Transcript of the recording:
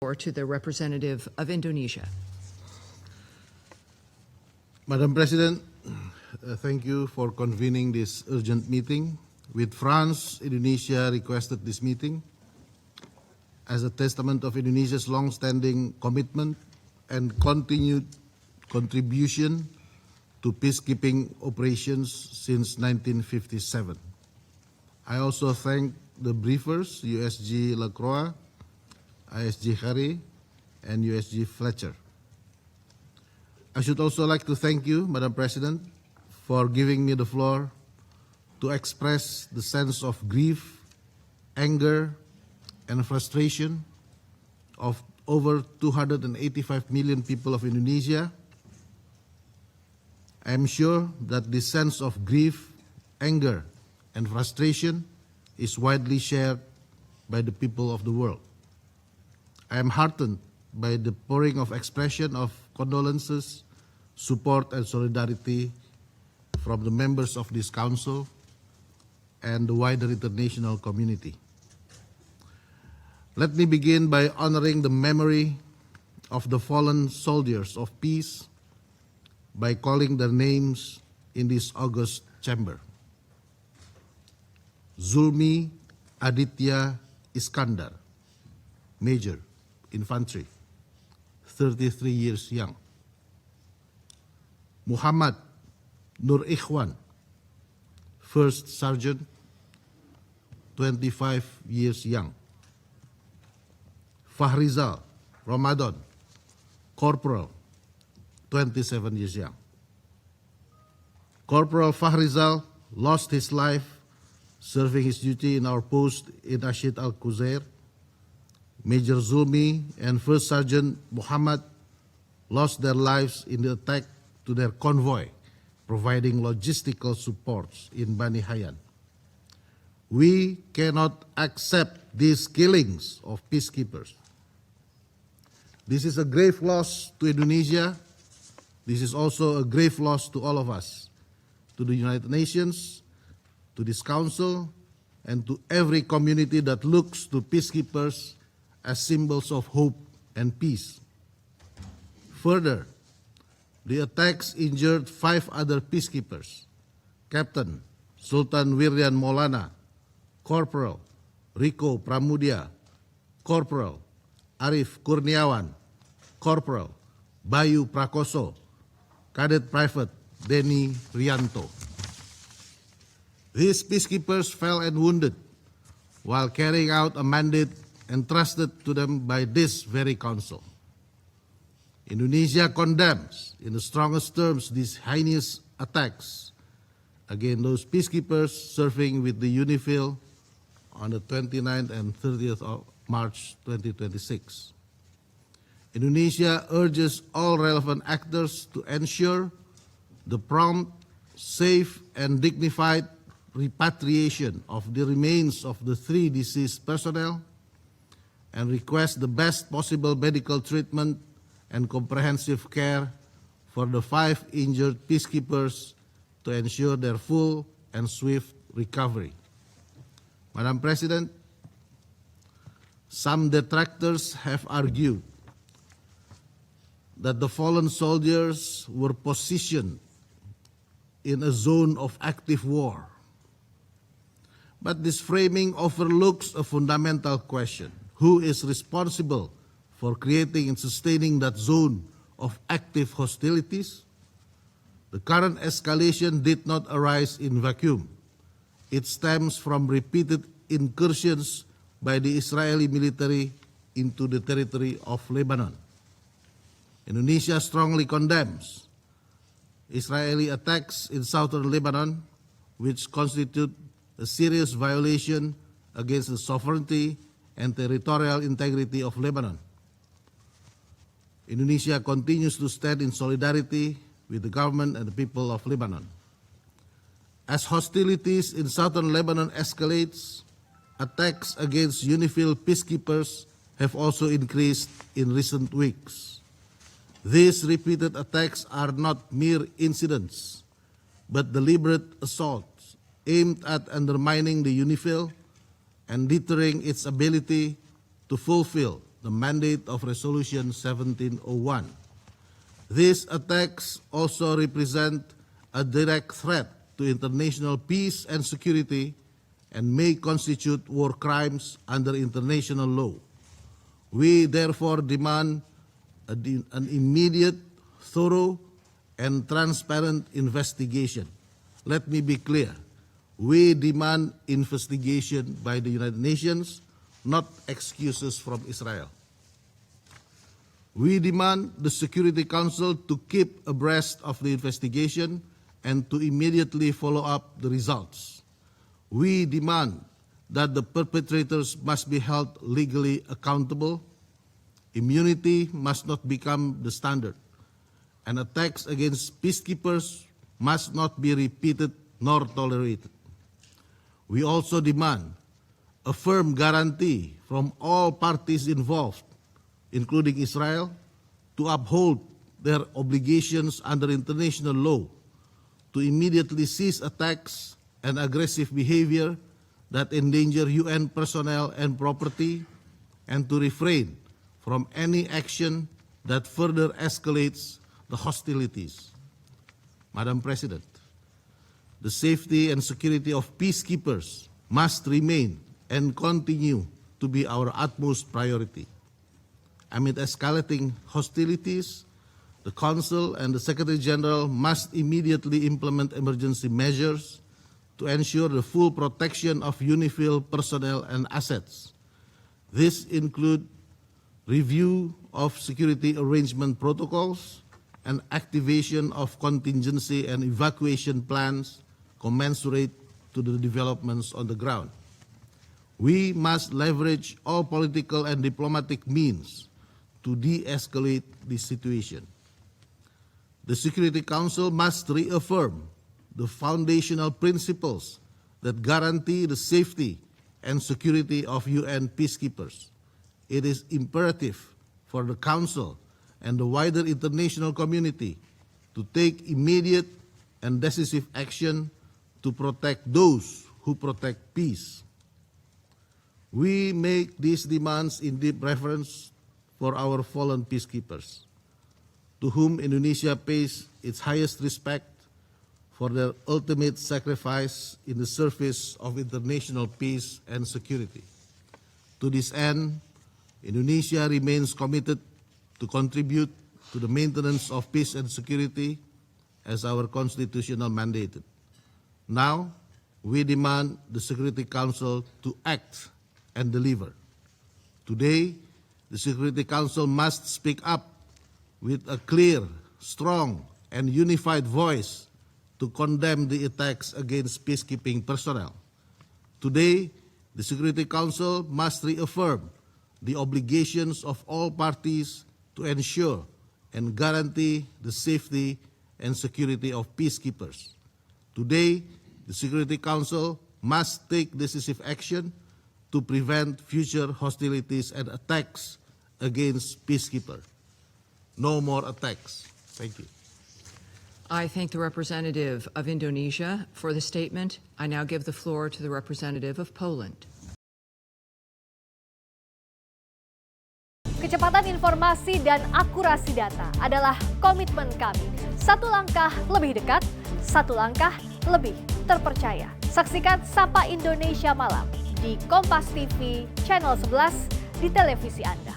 To the representative of Indonesia. Madam President, thank you for convening this urgent meeting. With France, Indonesia requested this meeting as a testament of Indonesia's long-standing commitment and continued contribution to peacekeeping operations since 1957. I also thank the briefers, USG Lacroix, ISG Harry, and USG Fletcher. I should also like to thank you, Madam President, for giving me the floor to express the sense of grief, anger, and frustration of over 285 million people of Indonesia. I am sure that this sense of grief, anger, and frustration is widely shared by the people of the world. I am heartened by the pouring of expression of condolences, support, and solidarity from the members of this Council and the wider international community. Let me begin by honoring the memory of the fallen soldiers of peace by calling their names in this august chamber. Zulmi Aditya Iskandar, Major, Infantry, 33 years young. Muhammad Nur Ikhwan, First Sergeant, 25 years young. Fahrizal Ramadan, Corporal, 27 years young. Corporal Fahrizal lost his life serving his duty in our post in Ashid Al-Quzair. Major Zulmi and First Sergeant Muhammad lost their lives in the attack to their convoy, providing logistical supports in Bani Hayyan. We cannot accept these killings of peacekeepers. This is a grave loss to Indonesia. This is also a grave loss to all of us, to the United Nations, to this Council, and to every community that looks to peacekeepers as symbols of hope and peace. Further, the attacks injured 5 other peacekeepers: Captain Sultan Wiryan Maulana, Corporal Riko Pramudia, Corporal Arif Kurniawan, Corporal Bayu Prakoso, Cadet Private Denny Rianto. These peacekeepers fell and wounded while carrying out a mandate entrusted to them by this very Council. Indonesia condemns in the strongest terms these heinous attacks against those peacekeepers serving with the UNIFIL on the 29th and 30th of March 2026. Indonesia urges all relevant actors to ensure the prompt, safe, and dignified repatriation of the remains of the 3 deceased personnel and request the best possible medical treatment and comprehensive care for the 5 injured peacekeepers to ensure their full and swift recovery. Madam President, some detractors have argued that the fallen soldiers were positioned in a zone of active war. But this framing overlooks a fundamental question: who is responsible for creating and sustaining that zone of active hostilities? The current escalation did not arise in vacuum. It stems from repeated incursions by the Israeli military into the territory of Lebanon. Indonesia strongly condemns Israeli attacks in southern Lebanon, which constitute a serious violation against the sovereignty and territorial integrity of Lebanon. Indonesia continues to stand in solidarity with the government and the people of Lebanon. As hostilities in southern Lebanon escalates, attacks against UNIFIL peacekeepers have also increased in recent weeks. These repeated attacks are not mere incidents, but deliberate assaults aimed at undermining the UNIFIL and deterring its ability to fulfill the mandate of Resolution 1701. These attacks also represent a direct threat to international peace and security and may constitute war crimes under international law. We therefore demand an immediate, thorough, and transparent investigation. Let me be clear. We demand investigation by the United Nations, not excuses from Israel. We demand the Security Council to keep abreast of the investigation and to immediately follow up the results. We demand that the perpetrators must be held legally accountable. Immunity must not become the standard, and attacks against peacekeepers must not be repeated nor tolerated. We also demand a firm guarantee from all parties involved, including Israel, to uphold their obligations under international law, to immediately cease attacks and aggressive behavior that endanger UN personnel and property, and to refrain from any action that further escalates the hostilities. Madam President, the safety and security of peacekeepers must remain and continue to be our utmost priority. Amid escalating hostilities, the Council and the Secretary General must immediately implement emergency measures to ensure the full protection of UNIFIL personnel and assets. This include review of security arrangement protocols and activation of contingency and evacuation plans commensurate to the developments on the ground. We must leverage all political and diplomatic means to de-escalate the situation. The Security Council must reaffirm the foundational principles that guarantee the safety and security of UN peacekeepers. It is imperative for the Council and the wider international community to take immediate and decisive action to protect those who protect peace. We make these demands in deep reverence for our fallen peacekeepers, to whom Indonesia pays its highest respect for their ultimate sacrifice in the service of international peace and security. To this end, Indonesia remains committed to contribute to the maintenance of peace and security as our constitutional mandated. Now, we demand the Security Council to act and deliver. Today, the Security Council must speak up with a clear, strong, and unified voice to condemn the attacks against peacekeeping personnel. Today, the Security Council must reaffirm the obligations of all parties to ensure and guarantee the safety and security of peacekeepers. Today, the Security Council must take decisive action to prevent future hostilities and attacks against peacekeepers. No more attacks. Thank you. I thank the representative of Indonesia for the statement. I now give the floor to the representative of Poland. Kecepatan informasi dan akurasi data adalah komitmen kami. Satu langkah lebih dekat, satu langkah lebih terpercaya. Saksikan Sapa Indonesia Malam di Kompas TV Channel 11 di televisi Anda.